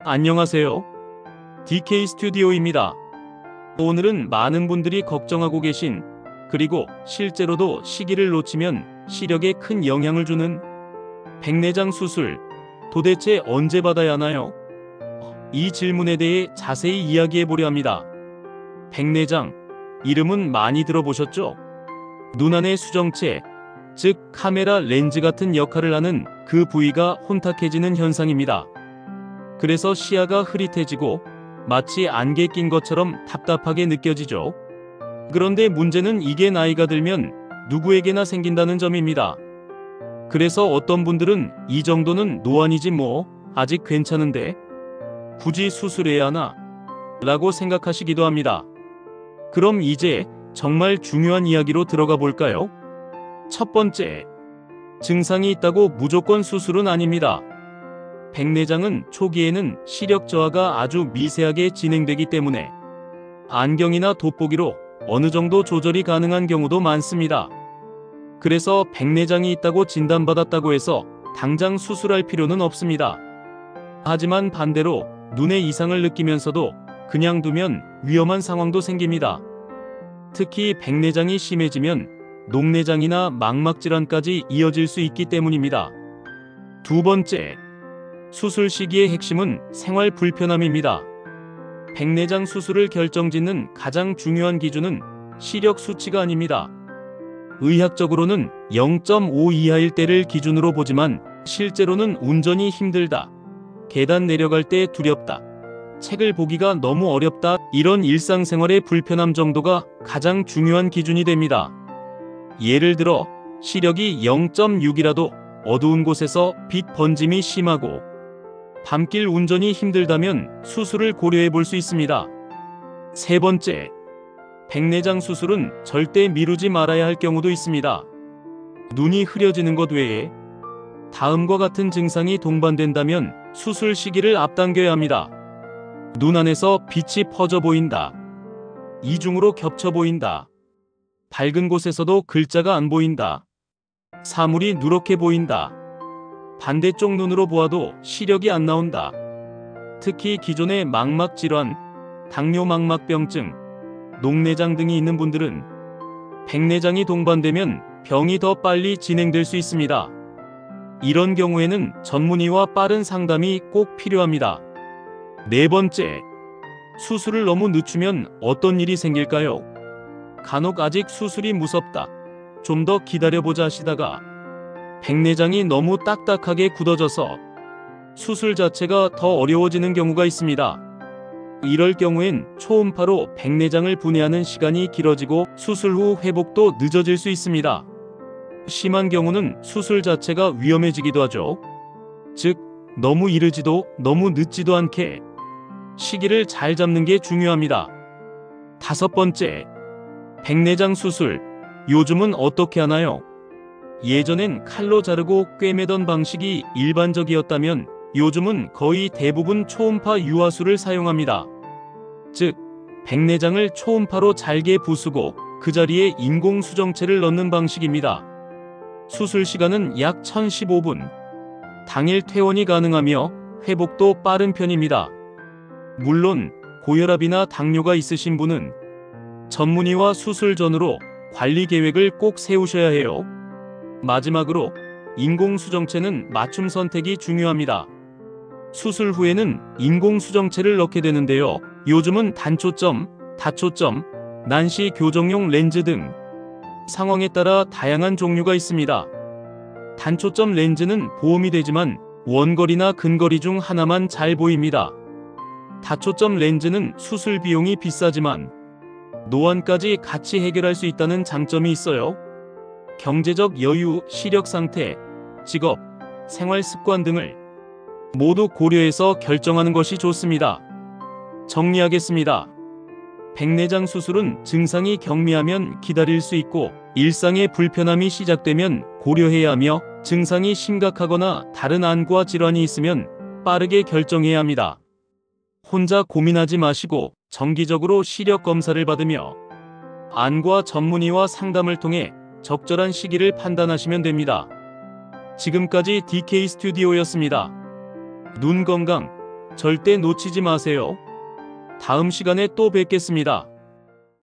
안녕하세요. DK 스튜디오입니다. 오늘은 많은 분들이 걱정하고 계신, 그리고 실제로도 시기를 놓치면 시력에 큰 영향을 주는 백내장 수술, 도대체 언제 받아야 하나요? 이 질문에 대해 자세히 이야기해 보려 합니다. 백내장, 이름은 많이 들어보셨죠? 눈 안의 수정체, 즉 카메라 렌즈 같은 역할을 하는 그 부위가 혼탁해지는 현상입니다. 그래서 시야가 흐릿해지고 마치 안개 낀 것처럼 답답하게 느껴지죠. 그런데 문제는 이게 나이가 들면 누구에게나 생긴다는 점입니다. 그래서 어떤 분들은 이 정도는 노안이지 뭐, 아직 괜찮은데 굳이 수술해야 하나? 라고 생각하시기도 합니다. 그럼 이제 정말 중요한 이야기로 들어가 볼까요? 첫 번째, 증상이 있다고 무조건 수술은 아닙니다. 백내장은 초기에는 시력 저하가 아주 미세하게 진행되기 때문에 안경이나 돋보기로 어느 정도 조절이 가능한 경우도 많습니다. 그래서 백내장이 있다고 진단받았다고 해서 당장 수술할 필요는 없습니다. 하지만 반대로 눈에 이상을 느끼면서도 그냥 두면 위험한 상황도 생깁니다. 특히 백내장이 심해지면 녹내장이나 망막질환까지 이어질 수 있기 때문입니다. 두 번째, 수술 시기의 핵심은 생활 불편함입니다. 백내장 수술을 결정짓는 가장 중요한 기준은 시력 수치가 아닙니다. 의학적으로는 0.5 이하일 때를 기준으로 보지만 실제로는 운전이 힘들다, 계단 내려갈 때 두렵다, 책을 보기가 너무 어렵다, 이런 일상생활의 불편함 정도가 가장 중요한 기준이 됩니다. 예를 들어 시력이 0.6이라도 어두운 곳에서 빛 번짐이 심하고 밤길 운전이 힘들다면 수술을 고려해 볼 수 있습니다. 세 번째, 백내장 수술은 절대 미루지 말아야 할 경우도 있습니다. 눈이 흐려지는 것 외에 다음과 같은 증상이 동반된다면 수술 시기를 앞당겨야 합니다. 눈 안에서 빛이 퍼져 보인다. 이중으로 겹쳐 보인다. 밝은 곳에서도 글자가 안 보인다. 사물이 누렇게 보인다. 반대쪽 눈으로 보아도 시력이 안 나온다. 특히 기존의 망막 질환, 당뇨 망막병증, 녹내장 등이 있는 분들은 백내장이 동반되면 병이 더 빨리 진행될 수 있습니다. 이런 경우에는 전문의와 빠른 상담이 꼭 필요합니다. 네 번째, 수술을 너무 늦추면 어떤 일이 생길까요? 간혹 아직 수술이 무섭다, 좀 더 기다려보자 하시다가 백내장이 너무 딱딱하게 굳어져서 수술 자체가 더 어려워지는 경우가 있습니다. 이럴 경우엔 초음파로 백내장을 분해하는 시간이 길어지고 수술 후 회복도 늦어질 수 있습니다. 심한 경우는 수술 자체가 위험해지기도 하죠. 즉, 너무 이르지도 너무 늦지도 않게 시기를 잘 잡는 게 중요합니다. 다섯 번째, 백내장 수술, 요즘은 어떻게 하나요? 예전엔 칼로 자르고 꿰매던 방식이 일반적이었다면 요즘은 거의 대부분 초음파 유화술을 사용합니다. 즉, 백내장을 초음파로 잘게 부수고 그 자리에 인공 수정체를 넣는 방식입니다. 수술 시간은 약 1015분. 당일 퇴원이 가능하며 회복도 빠른 편입니다. 물론 고혈압이나 당뇨가 있으신 분은 전문의와 수술 전후로 관리 계획을 꼭 세우셔야 해요. 마지막으로 인공수정체는 맞춤 선택이 중요합니다. 수술 후에는 인공수정체를 넣게 되는데요. 요즘은 단초점, 다초점, 난시 교정용 렌즈 등 상황에 따라 다양한 종류가 있습니다. 단초점 렌즈는 보험이 되지만 원거리나 근거리 중 하나만 잘 보입니다. 다초점 렌즈는 수술 비용이 비싸지만 노안까지 같이 해결할 수 있다는 장점이 있어요. 경제적 여유, 시력 상태, 직업, 생활 습관 등을 모두 고려해서 결정하는 것이 좋습니다. 정리하겠습니다. 백내장 수술은 증상이 경미하면 기다릴 수 있고 일상의 불편함이 시작되면 고려해야 하며 증상이 심각하거나 다른 안과 질환이 있으면 빠르게 결정해야 합니다. 혼자 고민하지 마시고 정기적으로 시력 검사를 받으며 안과 전문의와 상담을 통해 적절한 시기를 판단하시면 됩니다. 지금까지 DK 스튜디오였습니다. 눈 건강, 절대 놓치지 마세요. 다음 시간에 또 뵙겠습니다.